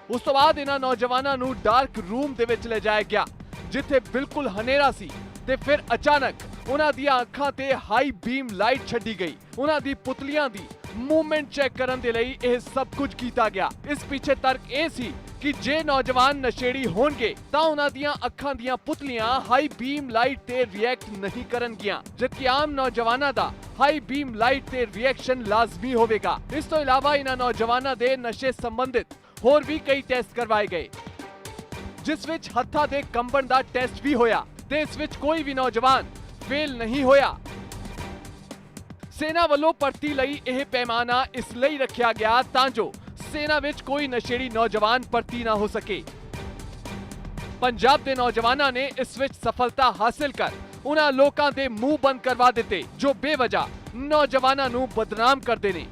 ਉਸ ਤੋਂ ਬਾਅਦ ਇਹਨਾਂ ਨੌਜਵਾਨਾਂ ਨੂੰ ਡਾਰਕ ਰੂਮ ਦੇ ਵਿੱਚ ਲੈ ਜਾਇਆ ਗਿਆ, ਜਿੱਥੇ ਬਿਲਕੁਲ ਹਨੇਰਾ ਸੀ ਤੇ ਫਿਰ ਅਚਾਨਕ ਉਹਨਾਂ ਦੀਆਂ ਅੱਖਾਂ ਤੇ ਹਾਈ ਬੀਮ ਲਾਈਟ ਛੱਡੀ ਗਈ। ਉਹਨਾਂ ਦੀ ਪੁਤਲੀਆਂ ਦੀ ਮੂਵਮੈਂਟ ਚੈੱਕ ਕਰਨ ਦੇ ਲਈ ਇਹ ਸਭ ਕੁਝ ਕੀਤਾ ਗਿਆ। ਇਸ ਪਿੱਛੇ ਤਰਕ ਇਹ ਸੀ ਕਿ ਜੇ ਨੌਜਵਾਨ ਨਸ਼ੇੜੀ ਹੋਣਗੇ ਤਾਂ ਉਹਨਾਂ ਦੀਆਂ ਅੱਖਾਂ ਦੀਆਂ ਪੁਤਲੀਆਂ ਹਾਈ ਬੀਮ ਲਾਈਟ ਤੇ ਰਿਐਕਟ ਨਹੀਂ ਕਰਨਗੀਆਂ, ਜਦਕਿ ਆਮ ਨੌਜਵਾਨਾਂ ਦਾ ਹਾਈ ਬੀਮ ਲਾਈਟ ਤੇ ਰਿਐਕਸ਼ਨ ਲਾਜ਼ਮੀ ਹੋਵੇਗਾ। ਇਸ ਤੋਂ ਇਲਾਵਾ ਇਹਨਾਂ ਨੌਜਵਾਨਾਂ ਦੇ ਨਸ਼ੇ ਸੰਬੰਧਿਤ ਹੋਰ ਵੀ ਕਈ ਟੈਸਟ ਕਰਵਾਏ ਗਏ, ਜਿਸ ਵਿੱਚ ਹੱਥਾਂ ਦੇ ਕੰਬਣ ਦਾ ਟੈਸਟ ਵੀ ਹੋਇਆ ਤੇ ਇਸ ਵਿੱਚ ਕੋਈ ਵੀ ਨੌਜਵਾਨ ਫੇਲ ਨਹੀਂ ਹੋਇਆ। ਸੈਨਾ ਵੱਲੋਂ ਭਰਤੀ ਲਈ ਇਹ ਪੈਮਾਨਾ ਇਸ ਲਈ ਰੱਖਿਆ ਗਿਆ ਤਾਂ ਜੋ ਸੈਨਾ ਵਿੱਚ ਕੋਈ ਨਸ਼ੇੜੀ ਨੌਜਵਾਨ ਭਰਤੀ ਨਾ ਹੋ ਸਕੇ। ਪੰਜਾਬ ਦੇ ਨੌਜਵਾਨਾਂ ਨੇ ਇਸ ਵਿੱਚ ਸਫਲਤਾ ਹਾਸਲ ਕਰ ਉਹਨਾਂ ਲੋਕਾਂ ਦੇ ਮੂੰਹ ਬੰਦ ਕਰਵਾ ਦਿੱਤੇ ਜੋ ਬੇਵਜ੍ਹਾ ਨੌਜਵਾਨਾਂ ਨੂੰ ਬਦਨਾਮ ਕਰਦੇ ਨੇ।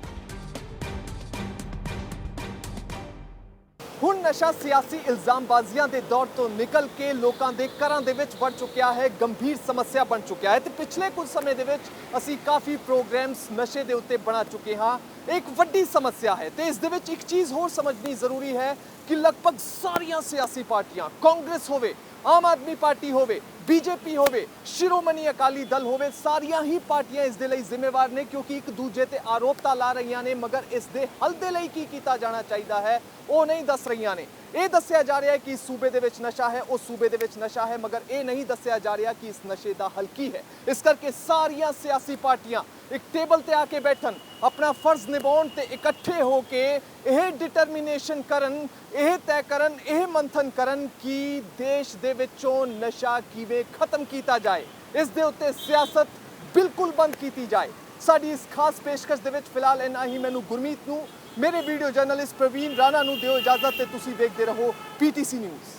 ਹੁਣ ਨਸ਼ਾ ਸਿਆਸੀ ਇਲਜ਼ਾਮਬਾਜ਼ੀਆਂ ਦੇ ਦੌਰ ਤੋਂ ਨਿਕਲ ਕੇ ਲੋਕਾਂ ਦੇ ਘਰਾਂ ਦੇ ਵਿੱਚ ਵੜ ਚੁੱਕਿਆ ਹੈ, ਗੰਭੀਰ ਸਮੱਸਿਆ ਬਣ ਚੁੱਕਿਆ ਹੈ ਤੇ ਪਿਛਲੇ ਕੁਝ ਸਮੇਂ ਦੇ ਵਿੱਚ ਅਸੀਂ ਕਾਫੀ ਪ੍ਰੋਗਰਾਮਸ ਨਸ਼ੇ ਦੇ ਉੱਤੇ ਬਣਾ ਚੁੱਕੇ ਹਾਂ। ਇੱਕ ਵੱਡੀ ਸਮੱਸਿਆ ਹੈ ਤੇ ਇਸ ਦੇ ਵਿੱਚ ਇੱਕ ਚੀਜ਼ ਹੋਰ ਸਮਝਣੀ ਜ਼ਰੂਰੀ ਹੈ ਕਿ ਲਗਭਗ ਸਾਰੀਆਂ ਸਿਆਸੀ ਪਾਰਟੀਆਂ, ਕਾਂਗਰਸ ਹੋਵੇ, ਆਮ ਆਦਮੀ ਪਾਰਟੀ ਹੋਵੇ, बीजेपी होवे, शिरोमणि अकाली दल होवे, सारियां ही पार्टियां इस दे लई जिम्मेवार ने क्योंकि एक दूजे ते आरोप तां ला रहीआं ने, मगर इस दे हल दे लई की कीता जाना चाहिदा है ਉਹ नहीं दस रहीआं ने। ਇਹ ਦੱਸਿਆ ਜਾ ਰਿਹਾ ਹੈ ਕਿ ਸੂਬੇ ਦੇ ਵਿੱਚ ਨਸ਼ਾ ਹੈ, ਉਹ ਸੂਬੇ ਦੇ ਵਿੱਚ ਨਸ਼ਾ ਹੈ, ਮਗਰ ਇਹ ਨਹੀਂ ਦੱਸਿਆ ਜਾ ਰਿਹਾ ਕਿ ਇਸ ਨਸ਼ੇ ਦਾ ਹੱਲ ਕੀ ਹੈ। ਇਸ ਕਰਕੇ ਸਾਰੀਆਂ ਸਿਆਸੀ ਪਾਰਟੀਆਂ ਇੱਕ ਟੇਬਲ ਤੇ ਆ ਕੇ ਬੈਠਣ, ਆਪਣਾ ਫਰਜ਼ ਨਿਭਾਉਣ ਤੇ ਇਕੱਠੇ ਹੋ ਕੇ ਇਹ ਡਿਟਰਮੀਨੇਸ਼ਨ ਕਰਨ, ਇਹ ਤੈਅ ਕਰਨ, ਇਹ ਮੰਥਨ ਕਰਨ ਕਿ ਦੇਸ਼ ਦੇ ਵਿੱਚੋਂ ਨਸ਼ਾ ਕਿਵੇਂ ਖਤਮ ਕੀਤਾ ਜਾਏ। ਇਸ ਦੇ ਉੱਤੇ ਸਿਆਸਤ ਬਿਲਕੁਲ ਬੰਦ ਕੀਤੀ ਜਾਏ। ਸਾਡੀ ਇਸ ਖਾਸ ਪੇਸ਼ਕਸ਼ ਦੇ ਵਿੱਚ ਫਿਲਹਾਲ ਇੰਨਾ ਹੀ। ਮੈਨੂੰ ਗੁਰਮੀਤ ਨੂੰ, ਮੇਰੇ ਵੀਡੀਓ ਜਰਨਲਿਸਟ ਪ੍ਰਵੀਨ ਰਾਣਾ ਨੂੰ ਦਿਓ ਇਜਾਜ਼ਤ ਤੇ ਤੁਸੀਂ ਦੇਖਦੇ ਰਹੋ PTC ਨਿਊਜ਼।